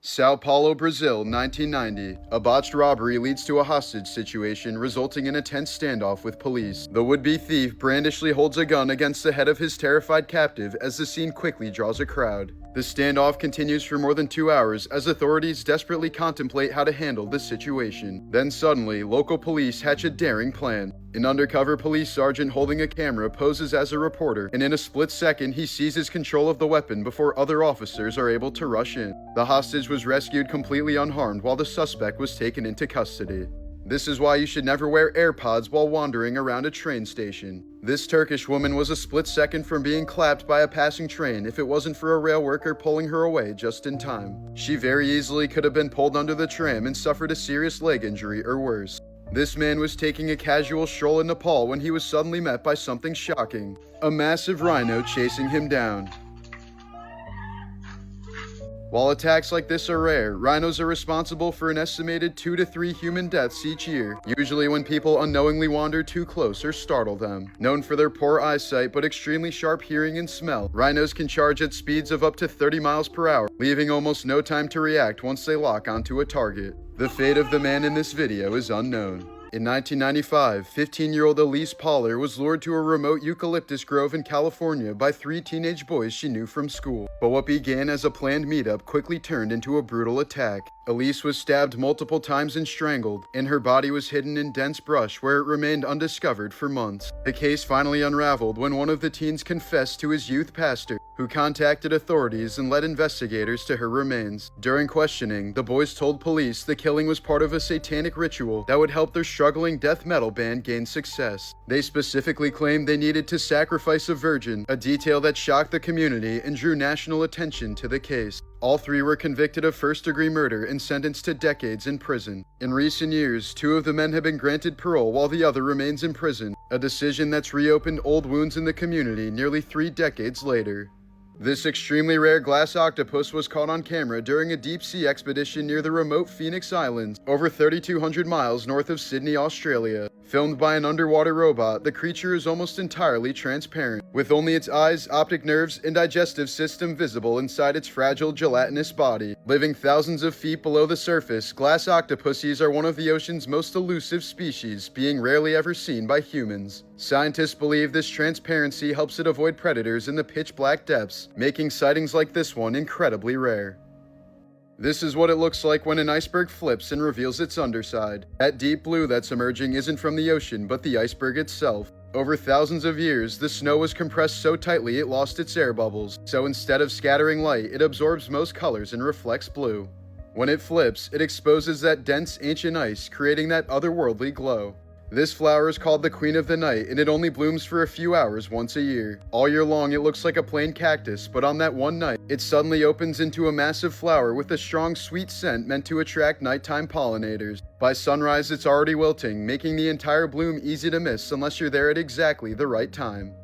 Sao Paulo, Brazil, 1990. A botched robbery leads to a hostage situation, resulting in a tense standoff with police. The would-be thief brandishly holds a gun against the head of his terrified captive as the scene quickly draws a crowd. The standoff continues for more than 2 hours as authorities desperately contemplate how to handle the situation. Then suddenly, local police hatch a daring plan. An undercover police sergeant holding a camera poses as a reporter, and in a split second he seizes control of the weapon before other officers are able to rush in. The hostage was rescued completely unharmed while the suspect was taken into custody. This is why you should never wear AirPods while wandering around a train station. This Turkish woman was a split second from being clapped by a passing train if it wasn't for a rail worker pulling her away just in time. She very easily could have been pulled under the tram and suffered a serious leg injury or worse. This man was taking a casual stroll in Nepal when he was suddenly met by something shocking: a massive rhino chasing him down. While attacks like this are rare, rhinos are responsible for an estimated 2 to 3 human deaths each year, usually when people unknowingly wander too close or startle them. Known for their poor eyesight but extremely sharp hearing and smell, rhinos can charge at speeds of up to 30 miles per hour, leaving almost no time to react once they lock onto a target. The fate of the man in this video is unknown. In 1995, 15-year-old Elise Poller was lured to a remote eucalyptus grove in California by 3 teenage boys she knew from school. But what began as a planned meetup quickly turned into a brutal attack. Elise was stabbed multiple times and strangled, and her body was hidden in dense brush where it remained undiscovered for months. The case finally unraveled when one of the teens confessed to his youth pastor, who contacted authorities and led investigators to her remains. During questioning, the boys told police the killing was part of a satanic ritual that would help their struggling death metal band gain success. They specifically claimed they needed to sacrifice a virgin, a detail that shocked the community and drew national attention to the case. All 3 were convicted of first-degree murder and sentenced to decades in prison. In recent years, 2 of the men have been granted parole while the other remains in prison, a decision that's reopened old wounds in the community nearly 3 decades later. This extremely rare glass octopus was caught on camera during a deep-sea expedition near the remote Phoenix Islands, over 3,200 miles north of Sydney, Australia. Filmed by an underwater robot, the creature is almost entirely transparent, with only its eyes, optic nerves, and digestive system visible inside its fragile, gelatinous body. Living thousands of feet below the surface, glass octopuses are one of the ocean's most elusive species, being rarely ever seen by humans. Scientists believe this transparency helps it avoid predators in the pitch-black depths, making sightings like this one incredibly rare. This is what it looks like when an iceberg flips and reveals its underside. That deep blue that's emerging isn't from the ocean, but the iceberg itself. Over thousands of years, the snow was compressed so tightly it lost its air bubbles, so instead of scattering light, it absorbs most colors and reflects blue. When it flips, it exposes that dense, ancient ice, creating that otherworldly glow. This flower is called the Queen of the Night, and it only blooms for a few hours once a year. All year long, it looks like a plain cactus, but on that one night, it suddenly opens into a massive flower with a strong, sweet scent meant to attract nighttime pollinators. By sunrise, it's already wilting, making the entire bloom easy to miss unless you're there at exactly the right time.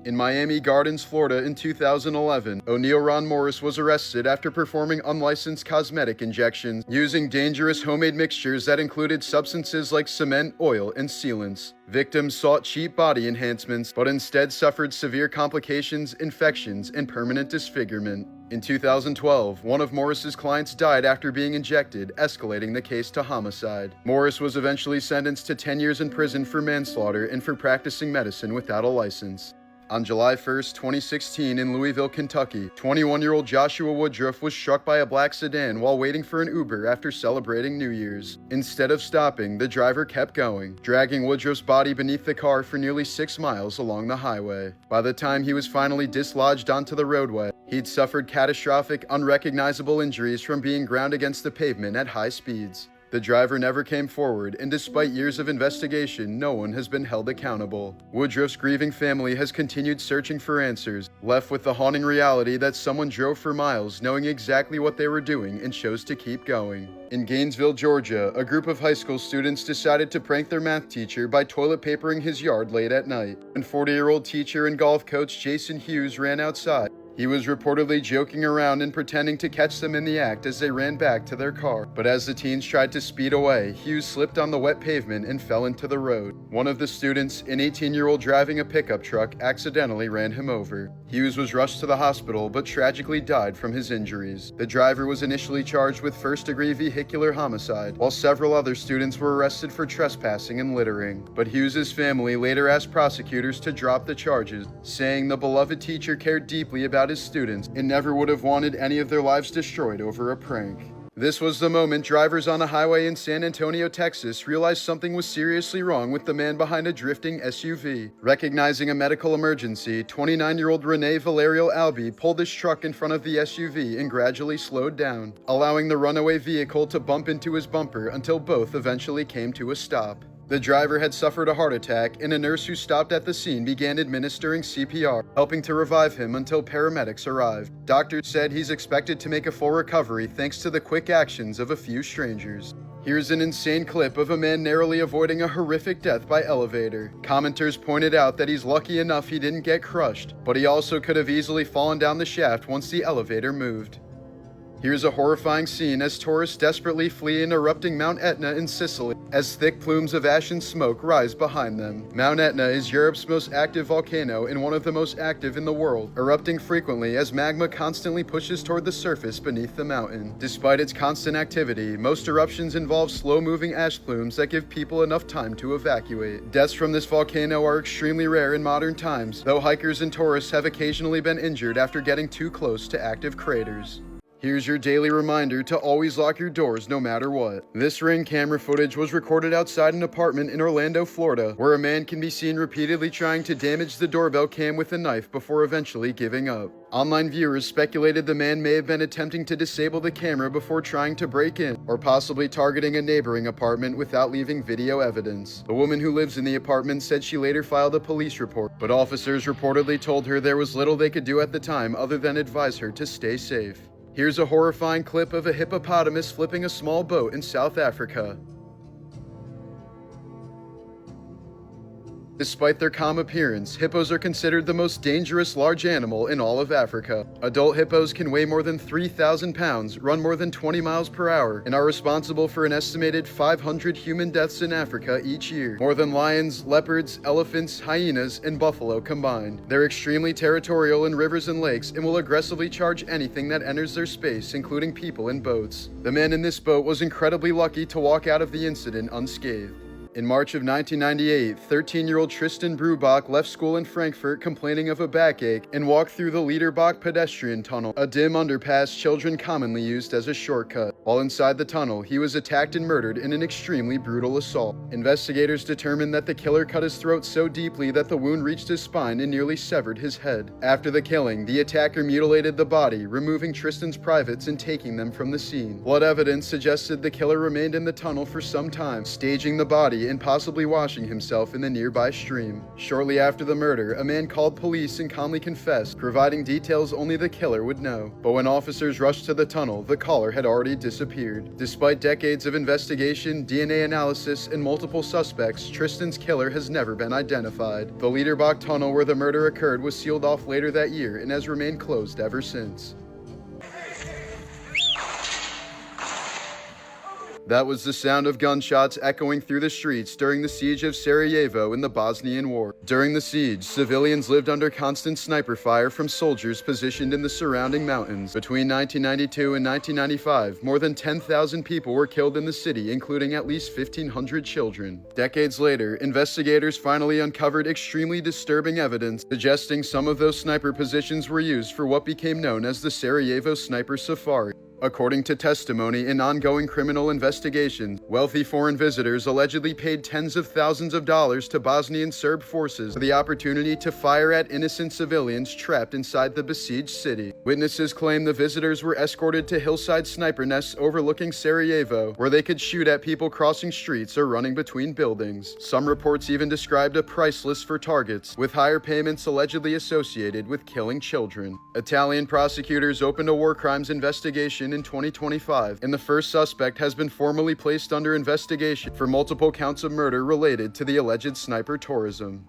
In Miami Gardens, Florida in 2011, O'Neal Ron Morris was arrested after performing unlicensed cosmetic injections using dangerous homemade mixtures that included substances like cement, oil, and sealants. Victims sought cheap body enhancements, but instead suffered severe complications, infections, and permanent disfigurement. In 2012, one of Morris's clients died after being injected, escalating the case to homicide. Morris was eventually sentenced to 10 years in prison for manslaughter and for practicing medicine without a license. On July 1st, 2016, in Louisville, Kentucky, 21-year-old Joshua Woodruff was struck by a black sedan while waiting for an Uber after celebrating New Year's. Instead of stopping, the driver kept going, dragging Woodruff's body beneath the car for nearly 6 miles along the highway. By the time he was finally dislodged onto the roadway, he'd suffered catastrophic, unrecognizable injuries from being ground against the pavement at high speeds. The driver never came forward, and despite years of investigation, no one has been held accountable. Woodruff's grieving family has continued searching for answers, left with the haunting reality that someone drove for miles knowing exactly what they were doing and chose to keep going. In Gainesville, Georgia, a group of high school students decided to prank their math teacher by toilet papering his yard late at night. When 40-year-old teacher and golf coach Jason Hughes ran outside, He was reportedly joking around and pretending to catch them in the act as they ran back to their car. But as the teens tried to speed away, Hughes slipped on the wet pavement and fell into the road. One of the students, an 18-year-old driving a pickup truck, accidentally ran him over. Hughes was rushed to the hospital but tragically died from his injuries. The driver was initially charged with first-degree vehicular homicide, while several other students were arrested for trespassing and littering. But Hughes's family later asked prosecutors to drop the charges, saying the beloved teacher cared deeply about his students and never would have wanted any of their lives destroyed over a prank. This was the moment drivers on a highway in San Antonio, Texas realized something was seriously wrong with the man behind a drifting SUV. Recognizing a medical emergency, 29-year-old Rene Valerio Albi pulled his truck in front of the SUV and gradually slowed down, allowing the runaway vehicle to bump into his bumper until both eventually came to a stop. The driver had suffered a heart attack, and a nurse who stopped at the scene began administering CPR, helping to revive him until paramedics arrived. Doctors said he's expected to make a full recovery thanks to the quick actions of a few strangers. Here's an insane clip of a man narrowly avoiding a horrific death by elevator. Commenters pointed out that he's lucky enough he didn't get crushed, but he also could have easily fallen down the shaft once the elevator moved. Here's a horrifying scene as tourists desperately flee an erupting Mount Etna in Sicily as thick plumes of ash and smoke rise behind them. Mount Etna is Europe's most active volcano and one of the most active in the world, erupting frequently as magma constantly pushes toward the surface beneath the mountain. Despite its constant activity, most eruptions involve slow-moving ash plumes that give people enough time to evacuate. Deaths from this volcano are extremely rare in modern times, though hikers and tourists have occasionally been injured after getting too close to active craters. Here's your daily reminder to always lock your doors no matter what. This Ring camera footage was recorded outside an apartment in Orlando, Florida, where a man can be seen repeatedly trying to damage the doorbell cam with a knife before eventually giving up. Online viewers speculated the man may have been attempting to disable the camera before trying to break in, or possibly targeting a neighboring apartment without leaving video evidence. The woman who lives in the apartment said she later filed a police report, but officers reportedly told her there was little they could do at the time other than advise her to stay safe. Here's a horrifying clip of a hippopotamus flipping a small boat in South Africa. Despite their calm appearance, hippos are considered the most dangerous large animal in all of Africa. Adult hippos can weigh more than 3,000 pounds, run more than 20 miles per hour, and are responsible for an estimated 500 human deaths in Africa each year, more than lions, leopards, elephants, hyenas, and buffalo combined. They're extremely territorial in rivers and lakes and will aggressively charge anything that enters their space, including people and boats. The man in this boat was incredibly lucky to walk out of the incident unscathed. In March of 1998, 13-year-old Tristan Brubach left school in Frankfurt complaining of a backache and walked through the Liederbach pedestrian tunnel, a dim underpass children commonly used as a shortcut. While inside the tunnel, he was attacked and murdered in an extremely brutal assault. Investigators determined that the killer cut his throat so deeply that the wound reached his spine and nearly severed his head. After the killing, the attacker mutilated the body, removing Tristan's privates and taking them from the scene. Blood evidence suggested the killer remained in the tunnel for some time, staging the body and possibly washing himself in the nearby stream. Shortly after the murder, a man called police and calmly confessed, providing details only the killer would know. But when officers rushed to the tunnel, the caller had already disappeared. Despite decades of investigation, DNA analysis, and multiple suspects, Tristan's killer has never been identified. The Liederbach tunnel where the murder occurred was sealed off later that year and has remained closed ever since. That was the sound of gunshots echoing through the streets during the siege of Sarajevo in the Bosnian War. During the siege, civilians lived under constant sniper fire from soldiers positioned in the surrounding mountains. Between 1992 and 1995, more than 10,000 people were killed in the city, including at least 1,500 children. Decades later, investigators finally uncovered extremely disturbing evidence suggesting some of those sniper positions were used for what became known as the Sarajevo Sniper Safari. According to testimony in ongoing criminal investigations, wealthy foreign visitors allegedly paid tens of thousands of dollars to Bosnian Serb forces for the opportunity to fire at innocent civilians trapped inside the besieged city. Witnesses claim the visitors were escorted to hillside sniper nests overlooking Sarajevo, where they could shoot at people crossing streets or running between buildings. Some reports even described a price list for targets, with higher payments allegedly associated with killing children. Italian prosecutors opened a war crimes investigation in 2025, and the first suspect has been formally placed under investigation for multiple counts of murder related to the alleged sniper tourism.